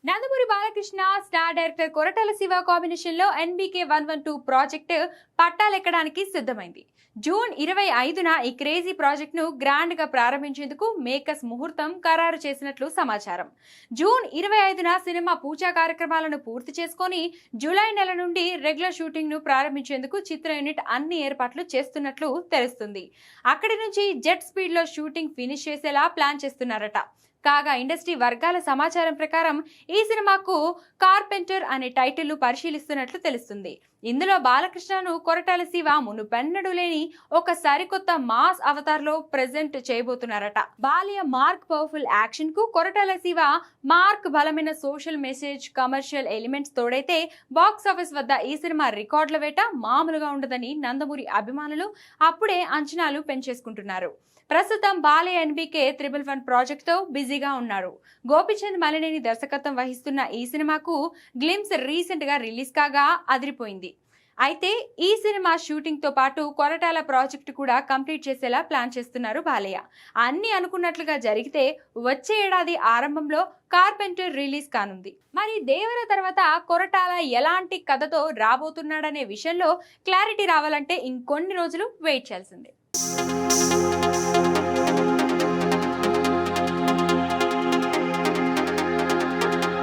Nandamuri Balakrishna star director Koratala Shiva combination లో NBK 112 project పట్టాలెక్కడానికి సిద్ధమైంది. June 25న ఈ క్రేజీ ప్రాజెక్ట్ ను గ్రాండ్ గా ప్రారంభించేందుకు మేకర్స్ ముహూర్తం ఖరారు చేసినట్లు సమాచారం. జూన్ 25న సినిమా పూజా కార్యక్రమాలను పూర్తి చేసుకొని జూలై నెల నుండి రెగ్యులర్ షూటింగ్ ను ప్రారంభించేందుకు చిత్ర యూనిట్ అన్ని ఏర్పాట్లు చేస్తున్నట్లు తెలుస్తుంది. అక్కడి నుంచి జెట్ స్పీడ్ లో షూటింగ్ ఫినిష్ చేసేలా ప్లాన్ చేస్తున్నారట. కాగా ఇండస్ట్రీ వర్గాల సమాచారం ప్రకారం ఈ సినిమాకు కార్పెంటర్ అనే టైటిల్ పరిశీలిస్తున్నట్లు తెలుస్తుంది. ఇందులో బాలకృష్ణను కొరటాల శివ మునుపెన్నడూ లేని ఒక సరికొత్త మాస్ అవతార్ లో ప్రెజెంట్ చేయబోతున్నారట. బాల్య మార్క్ పవర్ఫుల్ యాక్షన్ కు కొరటాల శివ మార్క్ బలమైన సోషల్ మెసేజ్ కమర్షియల్ ఎలిమెంట్స్ తోడైతే బాక్స్ ఆఫీస్ వద్ద ఈ సినిమా రికార్డుల వేట మామూలుగా ఉండదని నందమూరి అభిమానులు అప్పుడే అంచనాలు పెంచేసుకుంటున్నారు. ప్రస్తుతం బాలయ్య ఎన్బీకే 111 ప్రాజెక్ట్ తో బిజీగా ఉన్నారు. గోపీచంద్ మలినేని దర్శకత్వం వహిస్తున్న ఈ సినిమాకు గ్లిమ్స్ రీసెంట్ గా రిలీజ్ కాగా అదిరిపోయింది. అయితే ఈ సినిమా షూటింగ్ తో పాటు కొరటాల ప్రాజెక్టు కూడా కంప్లీట్ చేసేలా ప్లాన్ చేస్తున్నారు బాలయ్య. అన్ని అనుకున్నట్లుగా జరిగితే వచ్చే ఏడాది ఆరంభంలో కార్పెంటర్ రిలీజ్ కానుంది. మరి దేవర తర్వాత కొరటాల ఎలాంటి కథతో రాబోతున్నాడనే విషయంలో క్లారిటీ రావాలంటే ఇంకొన్ని రోజులు వెయిట్ చేయాల్సిందే.